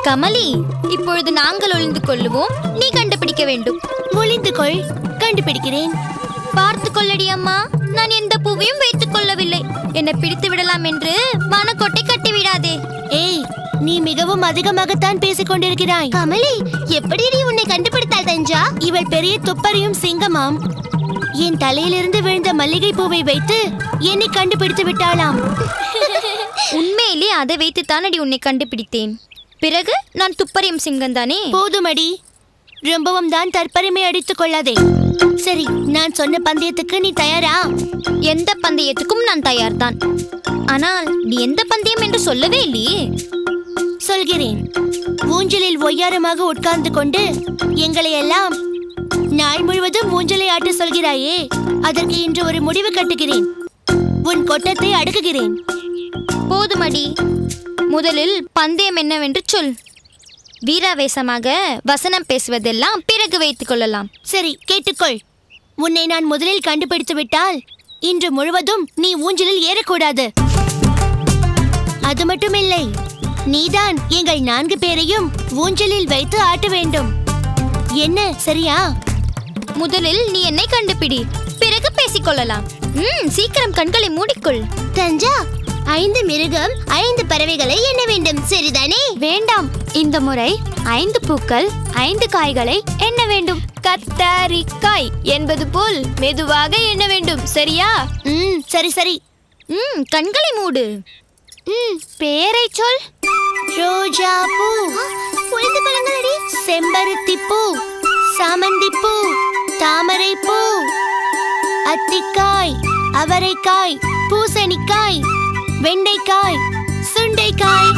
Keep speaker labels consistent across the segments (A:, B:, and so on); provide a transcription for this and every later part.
A: கமலி, இப்பொழுது நாங்கள் ஒளிந்து கொள்ளுவோம், நீ கண்டுபிடிக்க வேண்டும்.
B: ஒளிந்து கொள், கண்டுபிடிக்கிறேன்.
A: பார்த்து கொள்ளடி அம்மா, நான் எந்த பூவையும் வைத்துக் கொள்ளவில்லை. என்னை பிடித்து விடலாம் என்று மனக்கோட்டை கட்டிவிடாதே.
B: ஏய், நீ மிகவும் அதிகமாகத்தான் பேசிக் கொண்டிருக்கிறாய். கமலி, எப்படி நீ உன்னை கண்டுபிடித்தாள் தஞ்சா? இவள் பெரிய துப்பறியும் சிங்கமாம். என் தலையிலிருந்து விழுந்த மல்லிகை பூவை வைத்து என்னை கண்டுபிடித்து விட்டாளாம்.
A: உண்மையிலே அதை வைத்து தானடி உன்னை கண்டுபிடித்தேன். பிறகு நான் துப்பறியும் சிங்கம் தானே.
B: போதுமடி, ரொம்பவும் தான் தற்பெருமை அடித்துக் கொள்ளாதே. சரி, நான் சொன்ன பந்தயத்துக்கு நீ தயாரா?
A: எந்த பந்தயத்துக்கும் நான் தயார்தான். ஆனால் நீ எந்த பந்தயம் என்று சொல்லவே இல்லையே.
B: சொல்கிறேன். ஊஞ்சலில் ஒய்யாரமாக உட்கார்ந்து கொண்டு எங்களை எல்லாம் நாள் முழுவதும் ஊஞ்சலை ஆட்ட சொல்கிறாயே, அதற்கு இன்று ஒரு முடிவு கட்டுகிறேன். உன் கொட்டத்தை அடுக்குகிறேன்.
A: போதுமடி, முதலில் பந்தயம் என்னவென்று சொல். வீராவேசமாக வசனம் பேசுவதெல்லாம் பிறகு வைத்துக் கொள்ளலாம்.
B: சரி, கேட்டுக்கொள். உன்னை நான் முதலில் கண்டுபிடித்து விட்டால் இன்று முழுவதும் நீ ஊஞ்சலில் ஏறக்கூடாது. அது மட்டுமில்லை, நீதான் எங்கள் 4 பேரையும் ஊஞ்சலில் வைத்து ஆட்ட வேண்டும். என்ன, சரியா?
A: முதலில் நீ என்னை கண்டுபிடி, பிறகு பேசிக்கொள்ளலாம். சீக்கிரம் கண்களை மூடிக்கொள்.
B: தஞ்சா, 5 மிருகம் 5 பறவைகளை எண்ண வேண்டும், சரிதானே?
A: வேண்டாம், இந்த முறை 5 பூக்கள் 5 காய்களை எண்ண வேண்டும். கத்தரிக்காய் என்பது போல் மெதுவாக எண்ண வேண்டும், சரியா?
B: சரி சரி.
A: கண்களை மூடு. பேரை சொல்.
B: ரோஜா பூ, செம்பருத்தி பூ, சாமந்தி பூ, தாமரை பூ, அத்திக்காய், அவரைக்காய், பூசணிக்காய், வெண்டைக்காய், சுண்டைக்காய்.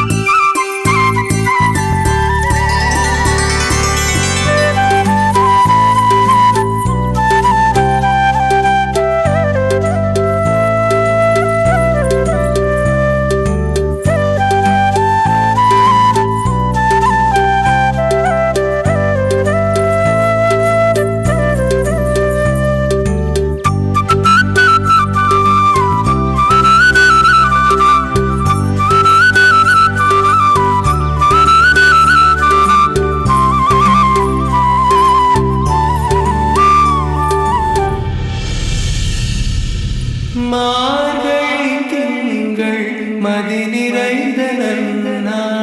C: மதி நிறைந்த நன்னாளா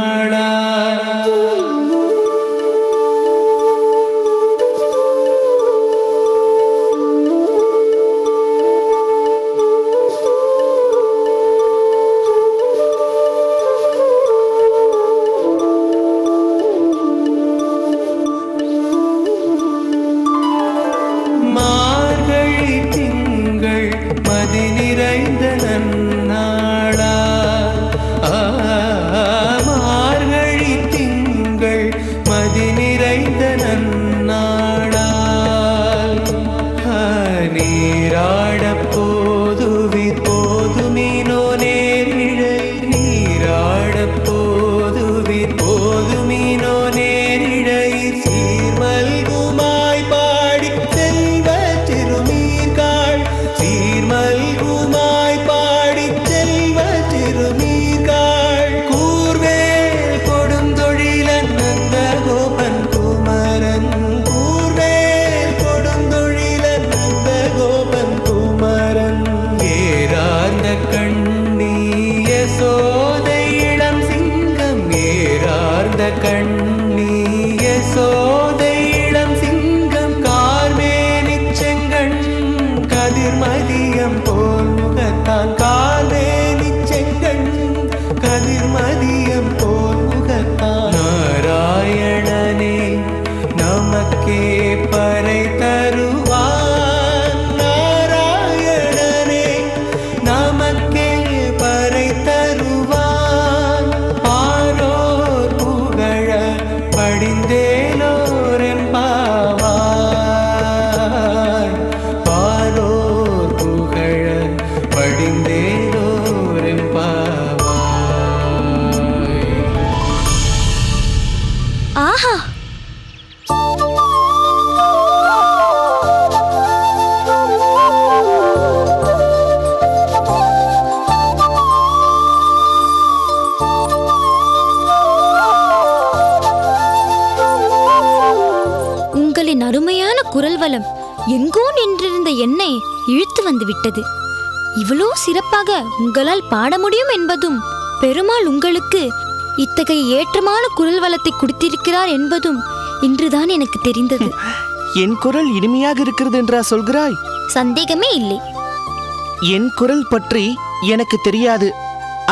A: குரல் வளம் எங்கோ நின்றிருந்த என்னை இழுத்து வந்து விட்டது. இவ்வளோ சிறப்பாக உங்களால் பாட முடியும் என்பதும், பெருமாள் உங்களுக்கு இத்தகைய ஏற்றமான குரல் வளத்தை கொடுத்திருக்கிறார் என்பதும் இன்றுதான் எனக்கு தெரிந்தது.
C: என் குரல் இனிமையாக இருக்கிறது என்றா சொல்கிறாய்?
A: சந்தேகமே இல்லை.
C: என் குரல் பற்றி எனக்கு தெரியாது.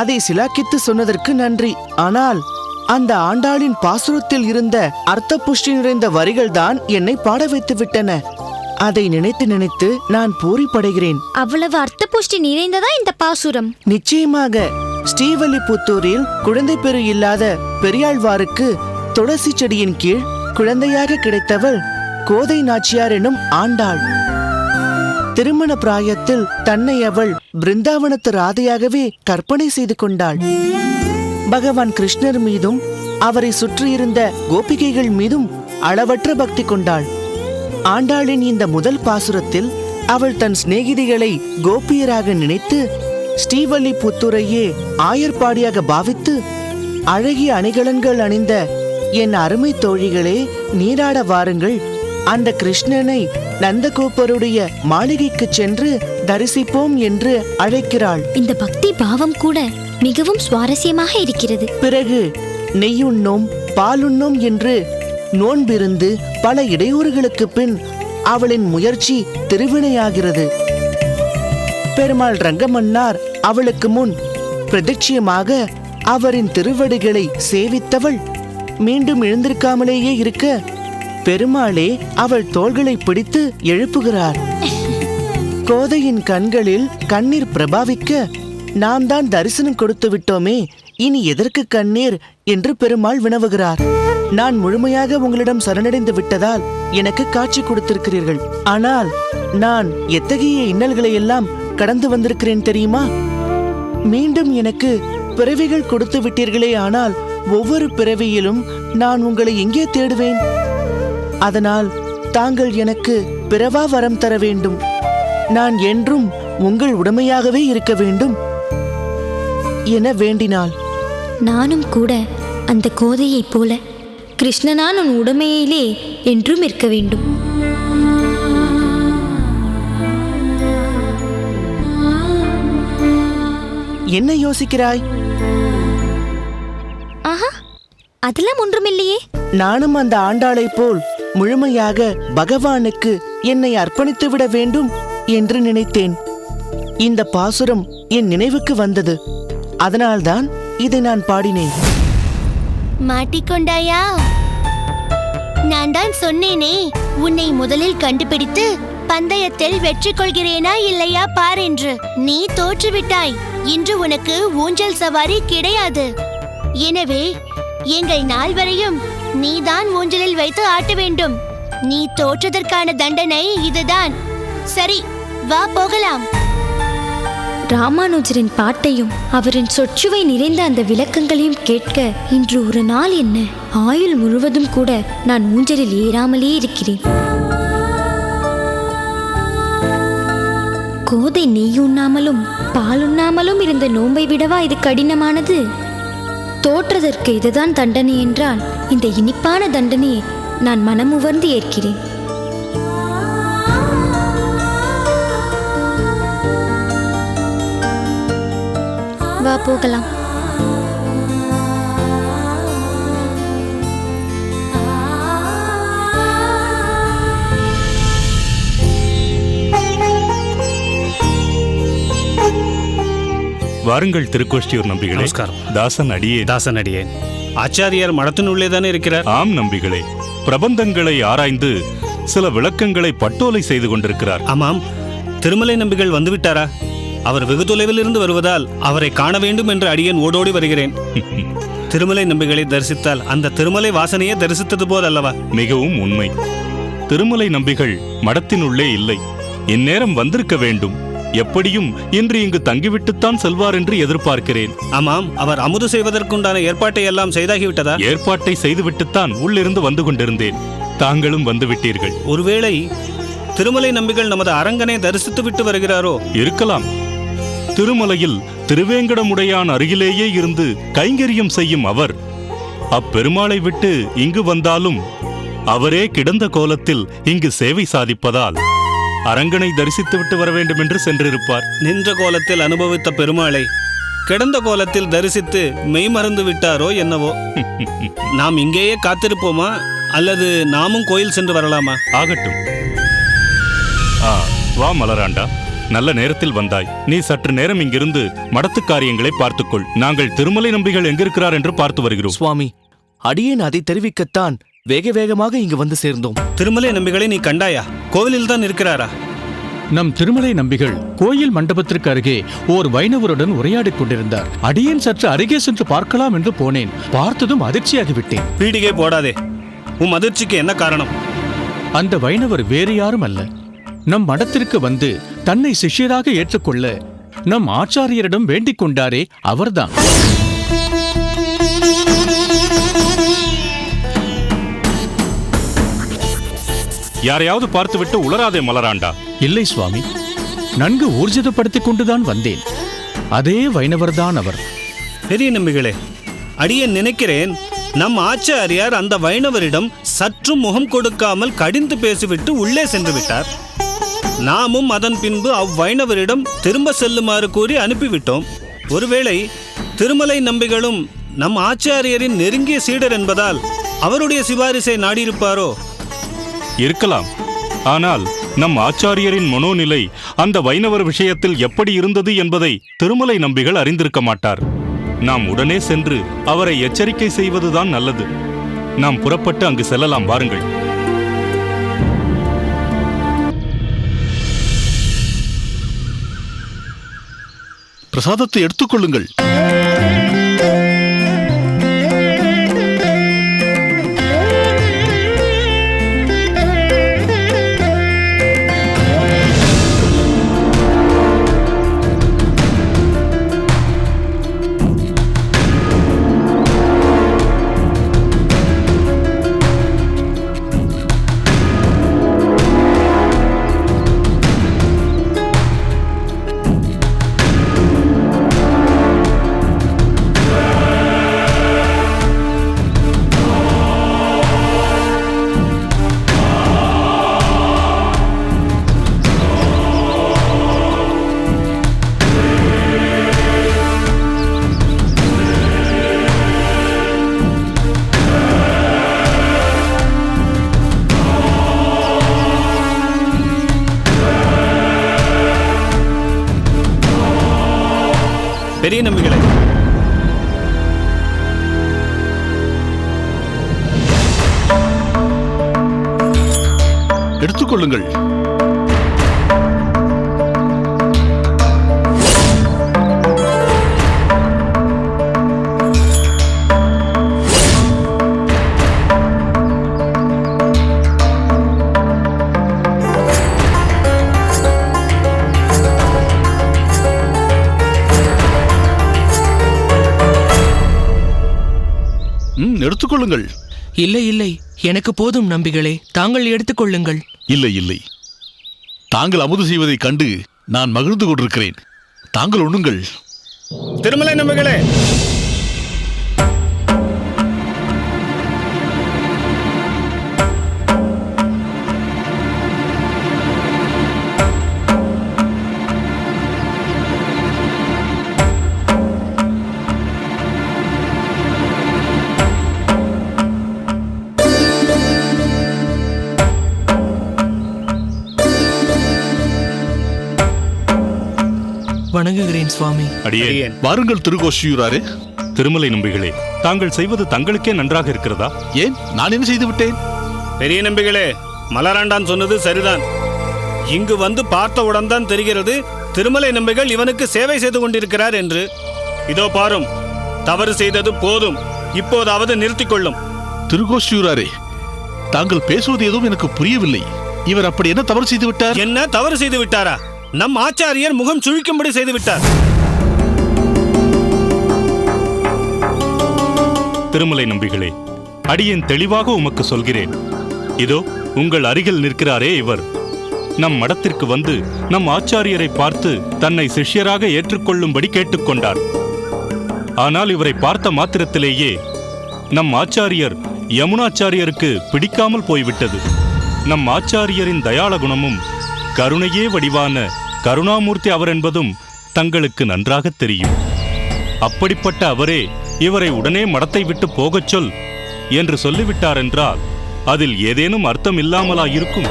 C: அதை சிலாக்கித்து சொன்னதற்கு நன்றி. ஆனால் அந்த ஆண்டாளின் பாசுரத்தில் இருந்த அர்த்த புஷ்டி நிறைந்த வரிகள் தான் என்னை பாட வைத்து விட்டன. அதை நினைத்து நினைத்து நான் பூரிப்படைகிறேன்.
A: அவ்வளவு அர்த்த புஷ்டி நிறைந்ததா இந்த பாசுரம்?
C: நிச்சயமாக. ஸ்ரீவல்லிபுத்தூரில் குழந்தை பெரு இல்லாத பெரியாழ்வாருக்கு துளசி செடியின் கீழ் குழந்தையாக கிடைத்தவள் கோதை நாச்சியார் எனும் ஆண்டாள். திருமண பிராயத்தில் தன்னை அவள் பிருந்தாவனத்து ராதையாகவே கற்பனை செய்து கொண்டாள். பகவான் கிருஷ்ணர் மீதும் அவரை சுற்றியிருந்த கோபிகைகள் மீதும் அளவற்ற பக்தி கொண்டாள். ஆண்டாளின் இந்த முதல் பாசுரத்தில் அவள் தன் சிநேகிதிகளை கோபியராக நினைத்து ஸ்ரீவல்லிபுத்தூரையே ஆயர்பாடியாக பாவித்து, அழகிய அணிகலன்கள் அணிந்த என் அருமை தோழிகளே, நீராட வாருங்கள், அந்த கிருஷ்ணனை நந்தகோபருடைய மாளிகைக்கு சென்று தரிசிப்போம் என்று அழைக்கிறாள்.
A: இந்த பக்தி பாவம் கூட மிகவும் சுவாரஸ்யமாக இருக்கிறது.
C: பிறகு நெய்யுண்ணோம் பாலுண்ணோம் என்று நோன்பிருந்து பல இடையூறுகளுக்கு பின் அவளின் முயற்சி திருவினையாகிறது. பெருமாள் ரங்கமன்னார் அவளுக்கு முன் பிரதிட்சியமாக அவரின் திருவடிகளை சேவித்தவள் மீண்டும் எழுந்திருக்காமலேயே இருக்க, பெருமாளே அவள் தோள்களை பிடித்து எழுப்புகிறார். கோதையின் கண்களில் கண்ணீர் பிரபாவிக்க, நாம் தான் தரிசனம் கொடுத்து விட்டோமே, இனி எதற்கு கண்ணீர் என்று பெருமாள் வினவுகிறார். நான் முழுமையாக உங்களிடம் சரணடைந்து விட்டதால் எனக்கு காட்சி கொடுத்திருக்கிறீர்கள். ஆனால் நான் எத்தகைய இன்னல்களை எல்லாம் கடந்து வந்திருக்கிறேன் தெரியுமா? மீண்டும் எனக்கு பிறவிகள் கொடுத்து விட்டீர்களே, ஆனால் ஒவ்வொரு பிறவியிலும் நான் உங்களை எங்கே தேடுவேன்? அதனால் தாங்கள் எனக்கு பிறவா வரம் தர வேண்டும். நான் என்றும் உங்கள் உடமையாகவே இருக்க வேண்டும் என வேண்டினாள்.
A: நானும் கூட அந்த கோதையைப் போல கிருஷ்ணனான் உன் உடமையிலே என்றும் இருக்க வேண்டும்.
C: என்ன யோசிக்கிறாய்?
A: ஆஹா, அதெல்லாம் ஒன்றுமில்லையே.
C: நானும் அந்த ஆண்டாளைப் போல் முழுமையாக பகவானுக்கு என்னை அர்ப்பணித்து விட வேண்டும் என்று நினைத்தேன். இந்த பாசுரம் என் நினைவுக்கு வந்தது. அதனால்தான் இதை நான் பாடினேன்.
B: மாட்டிக்கொண்டாயா? நான் தான் சொன்னேனே, உன்னை முதலில் கண்டுபிடித்து பந்தயத்தில் வெற்றி கொள்கிறேனா இல்லையா பார் என்று. நீ தோற்றுவிட்டாய். இன்று உனக்கு ஊஞ்சல் சவாரி கிடையாது. எனவே எங்கள் நாள் வரையும் நீதான் ஊஞ்சலில் வைத்து ஆட்ட வேண்டும். நீ தோற்றதற்கான தண்டனை இதுதான். சரி, வா போகலாம்.
A: ராமானுஜரின் பாட்டையும் அவரின் சொற்சுவை நிறைந்த அந்த விளக்கங்களையும் கேட்க இன்று ஒரு நாள் என்ன, ஆயுள் முழுவதும் கூட நான் ஊஞ்சலில் ஏறாமலே இருக்கிறேன். கோதை நெய்யுண்ணாமலும் பாலுண்ணாமலும் இருந்த நோன்பை விடவா இது கடினமானது? தோற்றதற்கு இதுதான் தண்டனை என்றால் இந்த இனிப்பான தண்டனையை நான் மனமுவர்ந்து ஏற்கிறேன். வா போகலாம்.
D: வாருங்கள் திருக்கோஷ்டியூர் நம்பிகளே.
E: நமஸ்காரம்.
D: தாசன் அடியேன்.
E: ஆச்சாரியார் மடத்தினுள்ளே தானே இருக்கிறார்?
D: ஆம் நம்பிகளே, பிரபந்தங்களை ஆராய்ந்து சில விளக்கங்களை பட்டோலை செய்து கொண்டிருக்கிறார்.
E: ஆமாம், திருமலை நம்பிகள் வந்துவிட்டாரா? அவர் வெகு தொலைவில் இருந்து வருவதால் அவரை காண வேண்டும் என்று அடியேன் ஓடோடி வருகிறேன். திருமலை நம்பிகளை தரிசித்தால் அந்த திருமலை வாசனையே தரிசித்தது போல் அல்லவா?
D: மிகவும் உண்மை. திருமலை நம்பிகள் மடத்தினுள்ளே இல்லை. இந்நேரம் வந்திருக்க வேண்டும். எப்படியும் இன்று இங்கு தங்கிவிட்டுத்தான் செல்வார் என்று எதிர்பார்க்கிறேன்.
E: ஆமாம், அவர் அமுது செய்வதற்குண்டான ஏற்பாட்டை எல்லாம் செய்தாகிவிட்டதா?
D: ஏற்பாட்டை செய்துவிட்டுத்தான் உள்ளிருந்து வந்து கொண்டிருந்தேன். தாங்களும் வந்துவிட்டீர்கள்.
E: ஒருவேளை திருமலை நம்பிகள் நமது அரங்கனை தரிசித்து விட்டு வருகிறாரோ?
D: இருக்கலாம். திருமலையில் திருவேங்கடமுடையான் அருகிலேயே இருந்து கைங்கரியம் செய்யும் அவர் அப்பெருமாளை விட்டு இங்கு வந்தாலும் அவரே கிடந்த கோலத்தில் இங்கு சேவை சாதிப்பதால் அரங்கனை தரிசித்துவிட்டு வர வேண்டும் என்று சென்றிருப்பார்.
E: நின்ற கோலத்தில் அனுபவித்த பெருமாளை கிடந்த கோலத்தில் தரிசித்து மெய்மறந்து விட்டாரோ என்னவோ. நாம் இங்கேயே காத்திருப்போமா அல்லது நாமும் கோயில் சென்று வரலாமா?
D: ஆகட்டும். வா மலராண்டா, நல்ல நேரத்தில் வந்தாய். நீ சற்று நேரம் இங்கிருந்து மடத்து காரியங்களை பார்த்துக்கொள். நாங்கள் திருமலை நம்பிகள் எங்கிருக்கிறார் என்று பார்த்து வருகிறோம்.
C: சுவாமி, அடியேன் அதை தெரிவிக்கத்தான் வேக வேகமாக இங்கு வந்து சேர்ந்தோம்.
E: திருமலை நம்பிகளை நீ கண்டாயா? கோவிலில் தான் இருக்கிறாரா?
F: நம் திருமலை நம்பிகள் கோயில் மண்டபத்திற்கு அருகே ஓர் வைணவருடன் உரையாடிக் கொண்டிருந்தார். அடியேன் சற்று அருகே சென்று பார்க்கலாம் என்று போனேன். பார்த்ததும் அதிர்ச்சியாகிவிட்டேன்.
E: பீடிகை போடாதே. உம் அதிர்ச்சிக்கு என்ன காரணம்?
F: அந்த வைணவர் வேறு யாரும் அல்ல, நம் மடத்திற்கு வந்து தன்னை சிஷ்யராக ஏற்றுக்கொள்ள நம் ஆச்சாரியரிடம் வேண்டிக் கொண்டாரே அவர்தான்.
D: யாரையாவது பார்த்துவிட்டு உளராதே மலராண்டா.
F: இல்லை சுவாமி, நன்கு ஊர்ஜிதப்படுத்திக் கொண்டுதான் வந்தேன். அதே வைணவர்தான் அவர்.
E: பெரிய நம்பிகளே, அடியேன் நினைக்கிறேன் நம் ஆச்சாரியார் அந்த வைணவரிடம் சற்றும் முகம் கொடுக்காமல் கடிந்து பேசிவிட்டு உள்ளே சென்று விட்டார். நாமும் அதன் பின்பு அவ்வைணவரிடம் திரும்ப செல்லுமாறு கூறி அனுப்பிவிட்டோம். ஒருவேளை திருமலை நம்பிகளும் நம் ஆச்சாரியரின் நெருங்கிய சீடர் என்பதால் அவருடைய சிபாரிசை நாடியிருப்பாரோ?
D: இருக்கலாம். ஆனால் நம் ஆச்சாரியரின் மனோநிலை அந்த வைணவர் விஷயத்தில் எப்படி இருந்தது என்பதை திருமலை நம்பிகள் அறிந்திருக்க மாட்டார். நாம் உடனே சென்று அவரை எச்சரிக்கை செய்வதுதான் நல்லது. நாம் புறப்பட்டு அங்கு செல்லலாம், வாருங்கள்.
G: பிரசாதத்தை எடுத்துக்கொள்ளுங்கள்.
E: பெரிய நம்பிகளே,
G: எடுத்துக்கொள்ளுங்கள். எடுத்துக்கொள்ளுங்கள்.
H: இல்லை இல்லை, எனக்கு போதும் நம்பிகளே, தாங்கள் எடுத்துக்கொள்ளுங்கள்.
G: இல்லை இல்லை, தாங்கள் அமுது செய்வதைக் கண்டு நான் மகிழ்ந்து கொண்டிருக்கிறேன். தாங்கள் உண்ணுங்கள்.
E: திருமலை நம்பிகளே,
H: வணங்குகிறேன் சுவாமி.
D: அடியேன்.
G: வாருங்கள் திருக்கோஷியூராரே.
D: திருமலை நம்பிகளே, தாங்கள் செய்வது தங்களுக்கே நன்றாக இருக்கிறதா?
G: ஏன், நான் என்ன செய்து விட்டேன்?
E: பெரிய நம்பிகளே, மலராண்டான் சொன்னது சரிதான். இங்கு வந்து பார்த்தவுடன் தான் தெரிகிறது திருமலை நம்பிகள் இவனுக்கு சேவை செய்து கொண்டிருக்கிறார் என்று. இதோ பாரும், தவறு செய்தது போதும், இப்போதாவது நிறுத்திக் கொள்ளும்.
G: திருக்கோஷியூராரே, தாங்கள் பேசுவது எதுவும் எனக்கு புரியவில்லை. இவர் அப்படி என்ன தவறு செய்து விட்டார்?
E: என்ன தவறு செய்து விட்டாரா? நம் ஆச்சாரியர் முகம் சுழிக்கும்படி செய்து விட்டார்.
D: திருமலை நம்பிகளே, அடியேன் தெளிவாக உமக்கு சொல்கிறேன். இதோ உங்கள் அருகில் நிற்கிறாரே இவர். நம் மடத்திற்கு வந்து நம் ஆச்சாரியரை பார்த்து தன்னை சிஷ்யராக ஏற்றுக்கொள்ளும்படி கேட்டுக்கொண்டார். ஆனால் இவரை பார்த்த மாத்திரத்திலேயே நம் ஆச்சாரியர் யமுனாச்சாரியருக்கு பிடிக்காமல் போய்விட்டது. நம் ஆச்சாரியரின் தயாள குணமும் கருணையே வடிவான கருணாமூர்த்தி அவர் என்பதும் தங்களுக்கு நன்றாக தெரியும். அப்படிப்பட்ட அவரே இவரை உடனே மடத்தை விட்டு போகச் சொல் என்று சொல்லிவிட்டார் என்றால் அதில் ஏதேனும் அர்த்தம் இல்லாமலா இருக்கும்?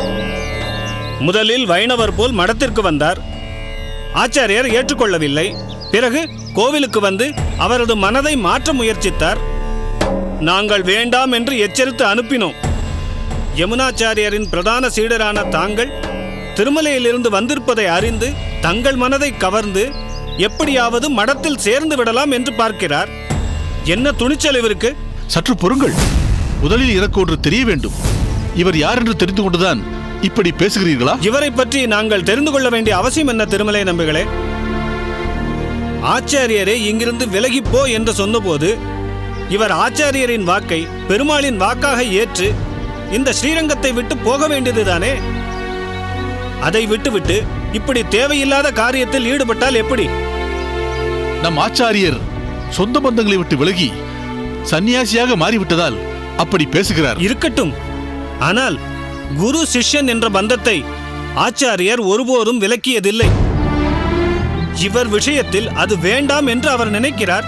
E: முதலில் வைணவர் போல் மடத்திற்கு வந்தார். ஆச்சாரியர் ஏற்றுக்கொள்ளவில்லை. பிறகு கோவிலுக்கு வந்து அவரது மனதை மாற்ற முயற்சித்தார். நாங்கள் வேண்டாம் என்று எச்சரித்து அனுப்பினோம். யமுனாச்சாரியரின் பிரதான சீடரான தாங்கள் திருமலையிலிருந்து வந்திருப்பதை அறிந்து தங்கள் மனதை கவர்ந்து எப்படியாவது மடத்தில் சேர்ந்து விடலாம் என்று பார்க்கிறார். என்ன துணிச்சல் இவருக்கு!
G: சற்று பொறுங்கள். முதலில் எனக்கு ஒன்று தெரிய வேண்டும். இவர் யார் என்று தெரிந்து கொண்டுதான் இப்படி பேசுகிறீர்களா?
E: இவரை பற்றி நாங்கள் தெரிந்து கொள்ள வேண்டிய அவசியம் என்ன திருமலை நம்பிகளே? ஆச்சாரியரே இங்கிருந்து விலகிப்போ என்று சொன்னபோது இவர் ஆச்சாரியரின் வாக்கை பெருமாளின் வாக்காக ஏற்று இந்த ஸ்ரீரங்கத்தை விட்டு போக வேண்டியதுதானே? அதை விட்டுவிட்டு இப்படி தேவையில்லாத காரியத்தில் ஈடுபட்டால் எப்படி?
G: நம் ஆச்சாரியர் சொந்த பந்தங்களை விட்டு விலகி சன்னியாசியாக மாறிவிட்டதால் அப்படி பேசுகிறார்.
E: இருக்கட்டும். ஆனால் குரு சிஷ்யன் என்ற பந்தத்தை ஆச்சாரியர் ஒருபோதும் விலக்கியதில்லை. இவர் விஷயத்தில் அது வேண்டாம் என்று அவர் நினைக்கிறார்.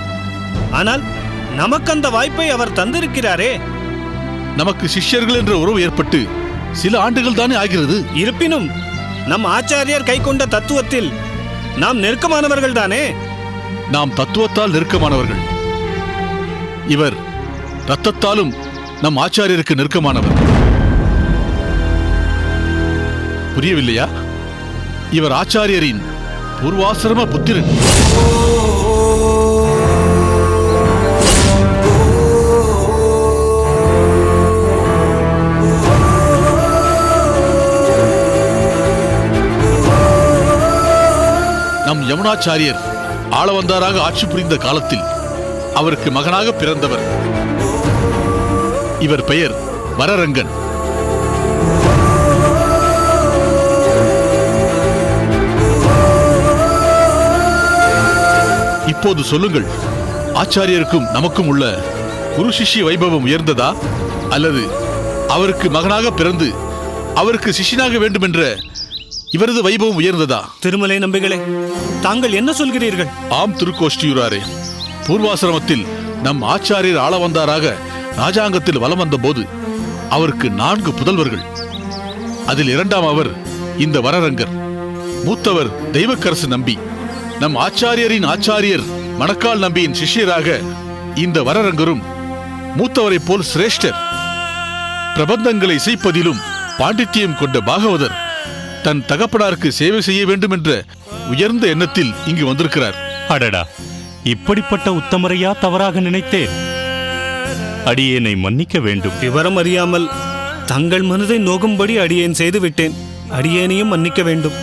E: ஆனால் நமக்கு அந்த வாய்ப்பை அவர் தந்திருக்கிறாரே.
G: நமக்கு சிஷ்யர்கள் என்ற உறவு ஏற்பட்டு சில ஆண்டுகள் தானே ஆகிறது.
E: இருப்பினும் நம் ஆச்சாரியர் கை கொண்ட தத்துவத்தில் நாம் நெருக்கமானவர்கள் தானே.
G: நாம் தத்துவத்தால் நெருக்கமானவர்கள். இவர் ரத்தத்தாலும் நம் ஆச்சாரியருக்கு நெருக்கமானவர். புரியவில்லையா? இவர் ஆச்சாரியரின் பூர்வாசிரம புத்திரன். நம் யமுனாச்சாரியர் ஆளவந்தாராக ஆட்சி புரிந்த காலத்தில் அவருக்கு மகனாக பிறந்தவர். இவர் பெயர் வரரங்கன். இப்போது சொல்லுங்கள், ஆச்சாரியருக்கும் நமக்கும் உள்ள குரு சிஷ்ய வைபவம் உயர்ந்ததா, அல்லது அவருக்கு மகனாக பிறந்து அவருக்கு சிஷ்யனாக வேண்டும் என்ற இவரது வைபவம் உயர்ந்ததா?
E: திருமலை நம்பிகளே, தாங்கள் என்ன சொல்கிறீர்கள்?
G: ஆம் திருக்கோஷ்டியூராரே, பூர்வாசிரமத்தில் நம் ஆச்சாரியர் ஆளவந்தாராக ராஜாங்கத்தில் வலம் வந்த போது அவருக்கு 4 புதல்வர்கள். அதில் இரண்டாம் அவர் இந்த வரரங்கர். மூத்தவர் தெய்வக்கரசு நம்பி. நம் ஆச்சாரியரின் ஆச்சாரியர் மணக்கால் நம்பியின் சிஷ்யராக இந்த வரரங்கரும் மூத்தவரை போல் சிரேஷ்டர். பிரபந்தங்களை இசைப்பதிலும் பாண்டித்யம் கொண்ட பாகவதர் தன் தகப்பனாருக்கு சேவை செய்ய வேண்டும் என்ற உயர்ந்த எண்ணத்தில் இங்கு வந்திருக்கிறார்.
D: அடடா, இப்படிப்பட்ட உத்தமரையா தவறாக நினைத்தேன். அடியேனை மன்னிக்க வேண்டும்.
E: விவரம் அறியாமல் தங்கள் மனதை நோகும்படி அடியேன் செய்து விட்டேன். அடியேனையும் மன்னிக்க வேண்டும்.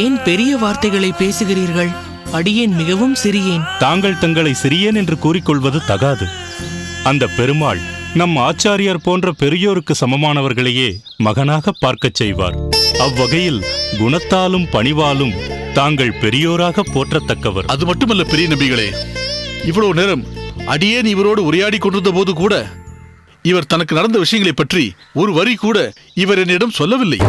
H: ஏன் பெரிய வார்த்தைகளை பேசுகிறீர்கள்? அடியேன் மிகவும் சிறியேன்.
D: தாங்கள் தங்களை சிறியேன் என்று கூறிக்கொள்வது தகாது. அந்த பெருமாள் நம் ஆச்சாரியார் போன்ற பெரியோருக்கு சமமானவர்களையே மகனாக பார்க்கச் செய்வார். அவ்வகையில் குணத்தாலும் பணிவாலும் தாங்கள் பெரியோராக போற்றத்தக்கவர்.
G: அது மட்டுமல்ல பெரிய நம்பிகளே, இவ்வளவு நேரம் அடியேன் இவரோடு உரையாடி கொண்டிருந்த போது கூட இவர் தனக்கு நடந்த விஷயங்களை பற்றி ஒரு வரி கூட இவர் என்னிடம் சொல்லவில்லை.